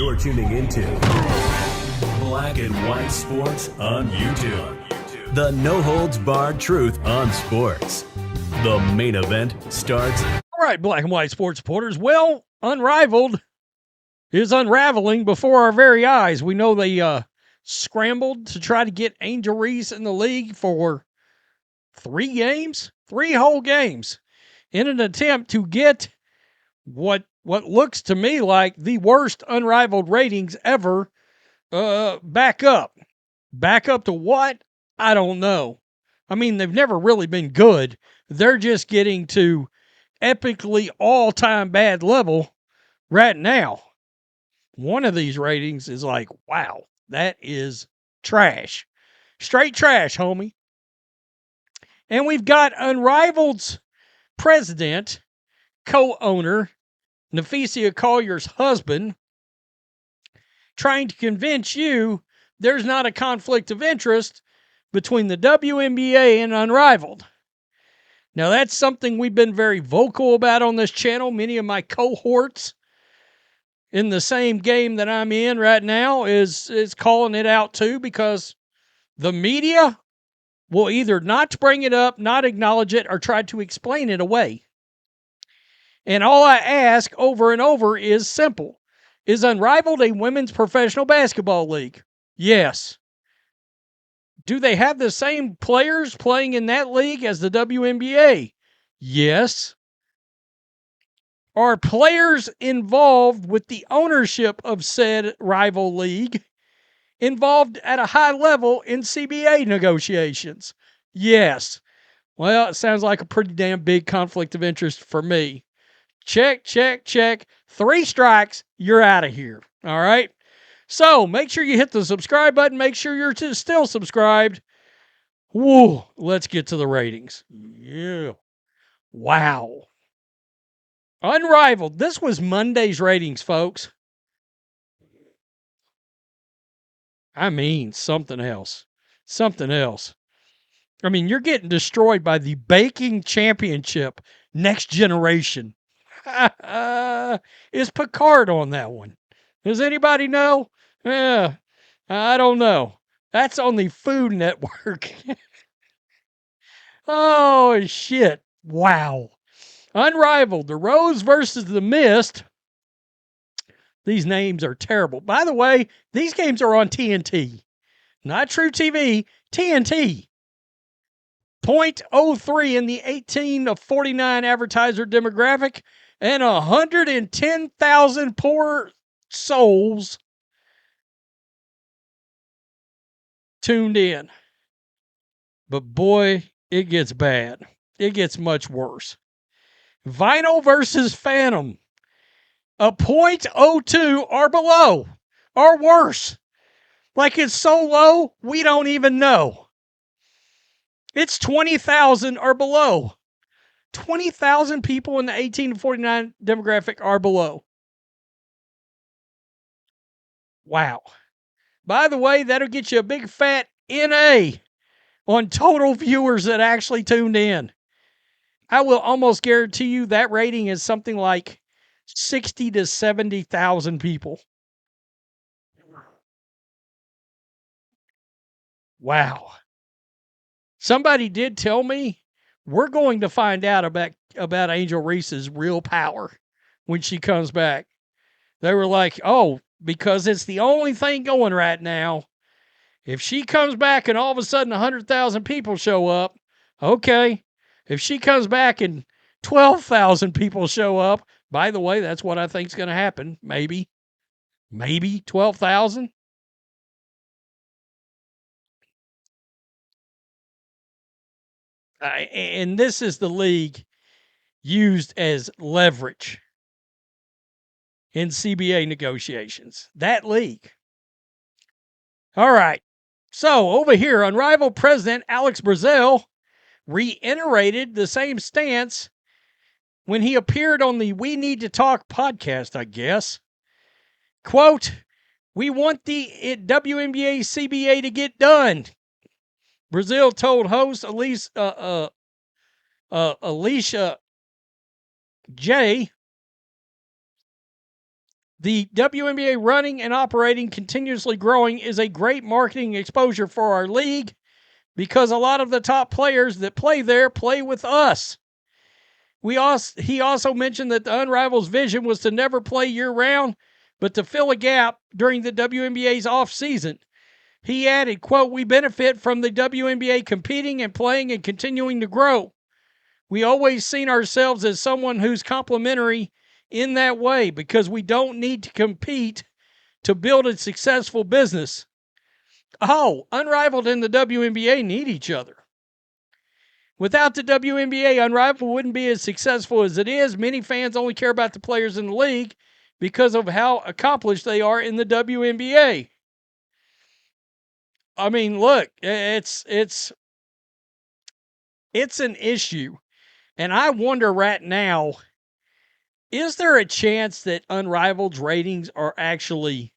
You're tuning into Black and White Sports on YouTube. The no-holds-barred truth on sports. The main event starts. All right, Black and White Sports supporters. Well, Unrivaled is unraveling before our very eyes. We know they scrambled to try to get Angel Reese in the league for 3 whole games, in an attempt to get what looks to me like the worst Unrivaled ratings ever back up. Back up to what? I don't know. I mean, they've never really been good. They're just getting to epically all-time bad level right now. One of these ratings is like, wow, that is trash. Straight trash, homie. And we've got Unrivaled's president, co-owner, Nafisia Collier's husband, trying to convince you there's not a conflict of interest between the WNBA and Unrivaled. Now, that's something we've been very vocal about on this channel. Many of my cohorts in the same game that I'm in right now is calling it out too, because the media will either not bring it up, not acknowledge it, or try to explain it away. And all I ask over and over is simple. Is Unrivaled a women's professional basketball league? Yes. Do they have the same players playing in that league as the WNBA? Yes. Are players involved with the ownership of said rival league involved at a high level in CBA negotiations? Yes. Well, it sounds like a pretty damn big conflict of interest for me. Check, check, check. 3 strikes, you're out of here. All right? So, make sure you hit the subscribe button. Make sure you're still subscribed. Woo, let's get to the ratings. Yeah. Wow. Unrivaled. This was Monday's ratings, folks. I mean, something else. Something else. I mean, you're getting destroyed by the baking championship next generation. Is Picard on that one? Does anybody know? Yeah, I don't know. That's on the Food Network. Oh, shit. Wow. Unrivaled. The Rose versus the Mist. These names are terrible. By the way, these games are on TNT. Not True TV, TNT. .03 in the 18 to 49 advertiser demographic, and 110,000 poor souls tuned in. But boy, it gets bad. It gets much worse. Vinyl versus Phantom. A .02 or below, or worse. Like it's so low, we don't even know. It's 20,000 or below. 20,000 people in the 18 to 49 demographic are below. Wow. By the way, that'll get you a big fat NA on total viewers that actually tuned in. I will almost guarantee you that rating is something like 60 to 70,000 people. Wow. Somebody did tell me we're going to find out about Angel Reese's real power when she comes back. They were like, oh, because it's the only thing going right now. If she comes back and all of a sudden 100,000 people show up, okay. If she comes back and 12,000 people show up, by the way, that's what I think is going to happen. Maybe 12,000. And this is the league used as leverage in CBA negotiations. That league. All right. So over here, Unrivaled President Alex Brazil reiterated the same stance when he appeared on the We Need to Talk podcast, I guess. Quote, we want the WNBA CBA to get done. Brazil told host Alicia J The WNBA running and operating, continuously growing, is a great marketing exposure for our league because a lot of the top players that play there play with us. He also mentioned that the Unrivaled's vision was to never play year-round, but to fill a gap during the WNBA's off-season. He added, quote, "We benefit from the WNBA competing and playing and continuing to grow. We always seen ourselves as someone who's complementary in that way because we don't need to compete to build a successful business." Oh, Unrivaled and the WNBA need each other. Without the WNBA, Unrivaled wouldn't be as successful as it is. Many fans only care about the players in the league because of how accomplished they are in the WNBA. I mean, look, it's an issue. And I wonder right now, is there a chance that Unrivaled's ratings are actually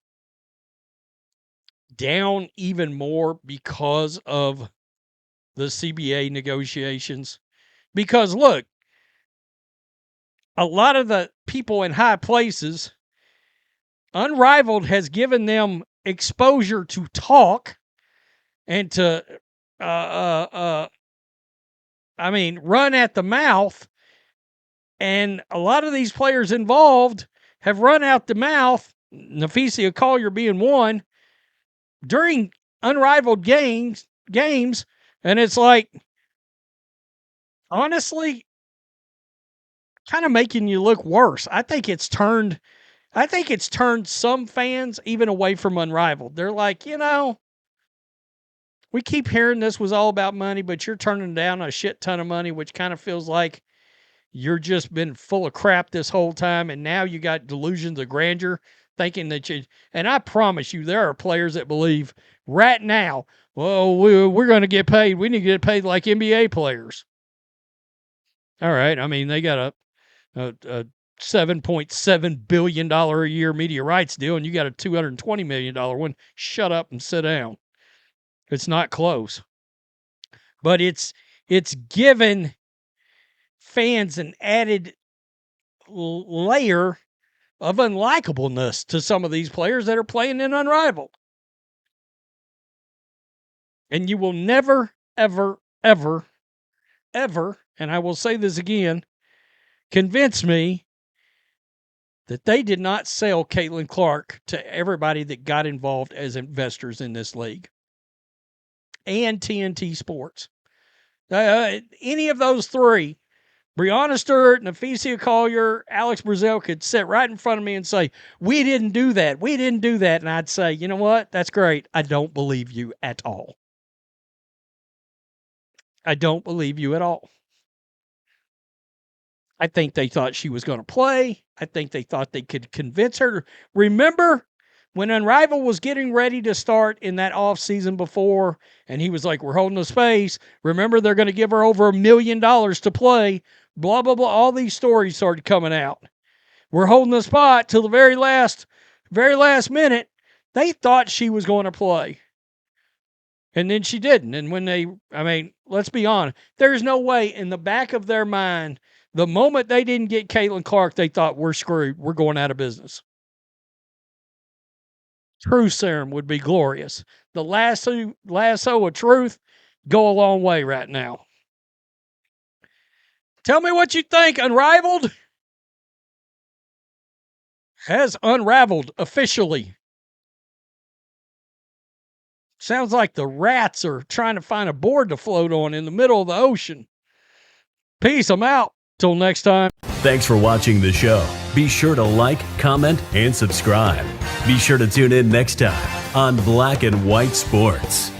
down even more because of the CBA negotiations? Because look, a lot of the people in high places, Unrivaled has given them exposure to talk and to, run at the mouth. And a lot of these players involved have run out the mouth, Nafisia Collier being one, during Unrivaled games, and it's like, honestly, kind of making you look worse. I think it's turned some fans even away from Unrivaled. They're like, we keep hearing this was all about money, but you're turning down a shit ton of money, which kind of feels like you're just been full of crap this whole time, and now you got delusions of grandeur, thinking that you. And I promise you, there are players that believe right now, well, we're going to get paid. We need to get paid like NBA players. All right, I mean, they got a $7.7 billion a year media rights deal, and you got a $220 million one. Shut up and sit down. It's not close. But it's given fans an added layer of unlikableness to some of these players that are playing in Unrivaled. And you will never, ever, ever, ever, and I will say this again, convince me that they did not sell Caitlin Clark to everybody that got involved as investors in this league. And TNT Sports. Any of those three, Breonna Stewart, Nafisia Collier, Alex Brazil, could sit right in front of me and say, we didn't do that. We didn't do that. And I'd say, you know what? That's great. I don't believe you at all. I don't believe you at all. I think they thought she was going to play. I think they thought they could convince her. Remember when Unrivaled was getting ready to start in that off season before, and he was like, we're holding the space. Remember, they're going to give her over $1 million to play. Blah, blah, blah. All these stories started coming out. We're holding the spot till the very last minute. They thought she was going to play. And then she didn't. And when let's be honest, there's no way in the back of their mind, the moment they didn't get Caitlin Clark, they thought, we're screwed. We're going out of business. True serum would be glorious. The lasso of truth go a long way right now. Tell me what you think. Unrivaled has unraveled officially. Sounds like the rats are trying to find a board to float on in the middle of the ocean. Peace. I'm out. Till next time. Thanks for watching the show. Be sure to like, comment, and subscribe. Be sure to tune in next time on Black and White Sports.